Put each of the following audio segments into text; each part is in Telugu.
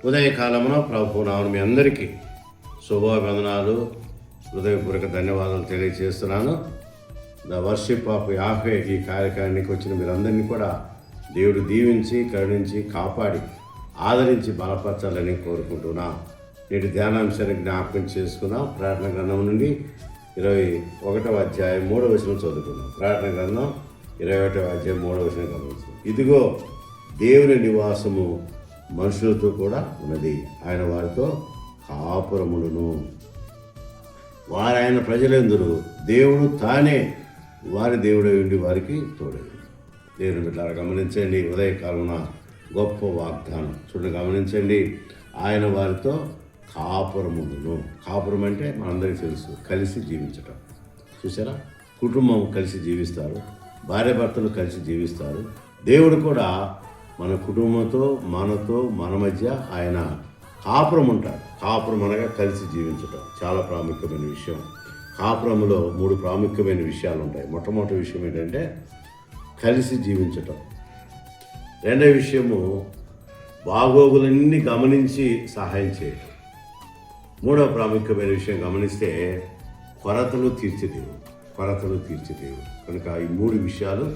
ఉదయకాలమున ప్రభు నామమున మీ అందరికీ శుభాభివందనాలు, హృదయపూర్వక ధన్యవాదాలు తెలియజేస్తున్నాను. ద వర్షిప్ ఆఫ్ యాహ్వే ఈ కార్యక్రమానికి వచ్చిన మీరందరినీ కూడా దేవుడు దీవించి, కరుణించి, కాపాడి, ఆదరించి బలపరచాలని కోరుకుంటున్నా. నేటి ధ్యానాంశాన్ని జ్ఞాపకం చేసుకున్నాం. ప్రార్థన గ్రంథం నుండి 21వ అధ్యాయం 3వ వచనం చదువుకున్నాం. ప్రార్థన గ్రంథం 21వ అధ్యాయం 3వ వచనం గమనించాం. ఇదిగో దేవుని నివాసము మనుషులతో కూడా ఉన్నది, ఆయన వారితో కాపురములను. వారు ఆయన ప్రజలందరూ దేవుడు తానే వారి దేవుడై ఉండి వారికి తోడేది. దేవుని బిడ్డలారా గమనించండి, ఉదయకాలమున గొప్ప వాగ్దానం చూడండి. గమనించండి, ఆయన వారితో కాపురములను. కాపురం అంటే మనందరికీ తెలుసు, కలిసి జీవించటం. చూసారా, కుటుంబం కలిసి జీవిస్తారు, భార్యాభర్తలు కలిసి జీవిస్తారు. దేవుడు కూడా మన కుటుంబంతో, మనతో, మన మధ్య ఆయన కాపురం ఉంటాడు. కాపురం అనగా కలిసి జీవించటం చాలా ప్రాముఖ్యమైన విషయం. కాపురంలో 3 ప్రాముఖ్యమైన విషయాలు ఉంటాయి. మొట్టమొదటి విషయం ఏంటంటే కలిసి జీవించటం. రెండవ విషయము బాగోగులన్నీ గమనించి సహాయం చేయటం. మూడవ ప్రాముఖ్యమైన విషయం గమనిస్తే కొరతలు తీర్చేదేవు. కనుక ఈ 3 విషయాలు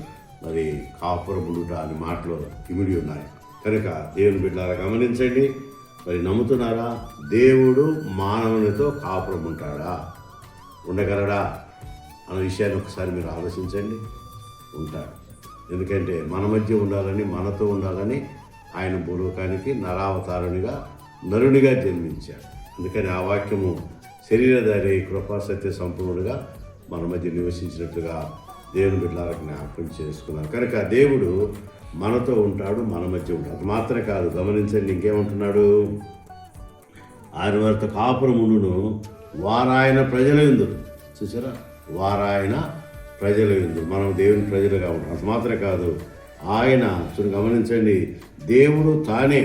మరి కాపురములుట అనే మాటలో ఇమిడి ఉన్నాయి. కనుక దేవుని బిడ్డలారా గమనించండి, మరి నమ్ముతున్నారా? దేవుడు మానవునితో కాపురం ఉంటాడా, ఉండగలడా అన్న విషయాన్ని ఒకసారి మీరు ఆలోచించండి. ఉంటాడు. ఎందుకంటే మన మధ్య ఉండాలని, మనతో ఉండాలని ఆయన భూలోకానికి నరావతారునిగా, నరునిగా జన్మించాడు. అందుకని ఆ వాక్యము శరీరధారి కృపా సత్య సంపూర్ణుడుగా మన మధ్య నివసించినట్టుగా దేవుని బిడ్డలకు జ్ఞాపకం చేసుకున్నారు. కనుక దేవుడు మనతో ఉంటాడు, మన మధ్య ఉంటాడు. అది మాత్రమే కాదు, గమనించండి ఇంకేమంటున్నాడు. ఆయన వారితో కాపురమును వారాయన ప్రజల యందు. చూసారా, వారాయన ప్రజల యందు. మనం దేవుని ప్రజలుగా ఉంటాం. అది మాత్రమే కాదు, ఆయన గమనించండి, దేవుడు తానే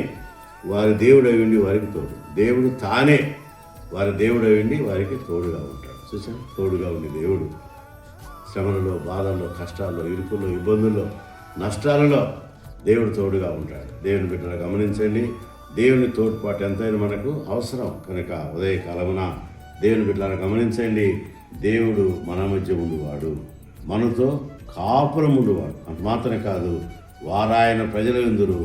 వారి దేవుడై ఉండి వారికి తోడు. దేవుడు తానే వారి దేవుడై ఉండి వారికి తోడుగా ఉంటాడు. చూసారా, తోడుగా ఉండి దేవుడు శ్రమలలో, బాధల్లో, కష్టాల్లో, ఇరుకుల్లో, ఇబ్బందుల్లో, నష్టాలలో దేవుడు తోడుగా ఉంటాడు. దేవుని బిడ్డలు గమనించండి, దేవుని తోడ్పాటు ఎంతైనా మనకు అవసరం. కనుక ఉదయకాలమున దేవుని బిడ్డలను గమనించండి, దేవుడు మన మధ్య ఉండువాడు, మనతో కాపురం ఉండువాడు. అంత మాత్రమే కాదు, వారాయన ప్రజల యందు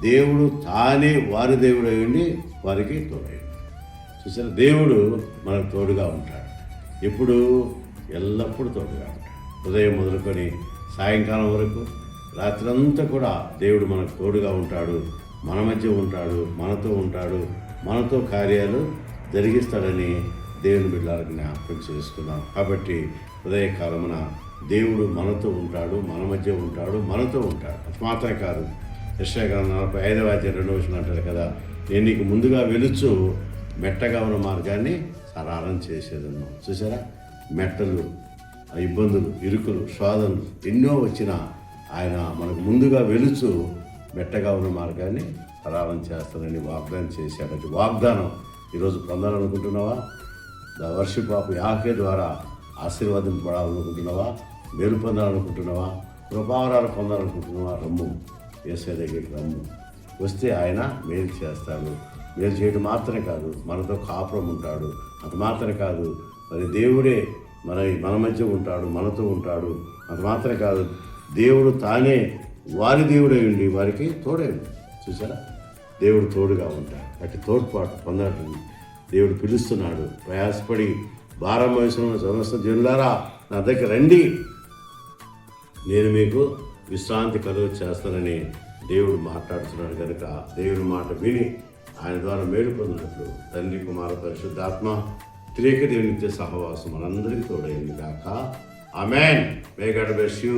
దేవుడు తానే వారి దేవుడు అయ్యండి వారికి తోడయ్యాడు. చూసారా, దేవుడు మనకు తోడుగా ఉంటాడు. ఎప్పుడు? ఎల్లప్పుడూ తోడుగా ఉంటాడు. ఉదయం మొదలుకొని సాయంకాలం వరకు, రాత్రంతా కూడా దేవుడు మనకు తోడుగా ఉంటాడు, మన మధ్య ఉంటాడు, మనతో ఉంటాడు, మనతో కార్యాలు జరిగిస్తాడని దేవుని బిడ్డలకు జ్ఞాపకం చేసుకున్నాం. కాబట్టి ఉదయకాలమున దేవుడు మనతో ఉంటాడు, మన మధ్య ఉంటాడు, మనతో ఉంటాడు. అది మాత్రమే కాదు, యెషయా గ్రంథం 45వ అధ్యాయం 2వ వచనం అంటాడు కదా, నేను నీకు ముందుగా వెలుచు మెట్టగా ఉన్న మార్గాన్ని సరళం చేసేదన్నాం. చూసారా, మెట్టలు, ఇబ్బందులు, ఇరుకులు, శోధనలు ఎన్నో వచ్చినా ఆయన మనకు ముందుగా వెలుచు మెట్టగా ఉన్న మార్గాన్ని సరళం చేస్తానని వాగ్దానం చేశాడని వాగ్దానం ఈరోజు పొందాలనుకుంటున్నావా? ద వర్షిప్ ఆఫ్ యాహ్వే ద్వారా ఆశీర్వాదింపబడాలనుకుంటున్నావా? మేలు పొందాలనుకుంటున్నావా? కృపావరాలు పొందాలనుకుంటున్నావా? రమ్ము, యేసయ్య దగ్గరికి రమ్ము. వస్తే ఆయన మేలు చేస్తాడు. మేలు చేయడం మాత్రమే కాదు, మనతో కాపురం ఉంటాడు. అంత మాత్రమే కాదు, మరి దేవుడే మన మధ్య ఉంటాడు, మనతో ఉంటాడు. అంత మాత్రమే కాదు, దేవుడు తానే వారి దేవుడై ఉండి వారికి తోడై ఉంటాడు. చూసారా, దేవుడు తోడుగా ఉంటాడు. అటు తోడ్పాటు పొందడానికి దేవుడు పిలుస్తున్నాడు. ప్రయాసపడి భారం వయసులో సమస్త జనులారా నా దగ్గర రండి, నేను మీకు విశ్రాంతి కలుగ చేస్తానని దేవుడు మాట్లాడుతున్నాడు. కనుక దేవుని మాట విని ఆయన ద్వారా మేలు పొందినట్లు తండ్రి, కుమార, పరిశుద్ధాత్మ త్రియేక దేవుని నిత్య సహవాసం మనందరికీ తోడైంది గాక. Amen. May God bless you.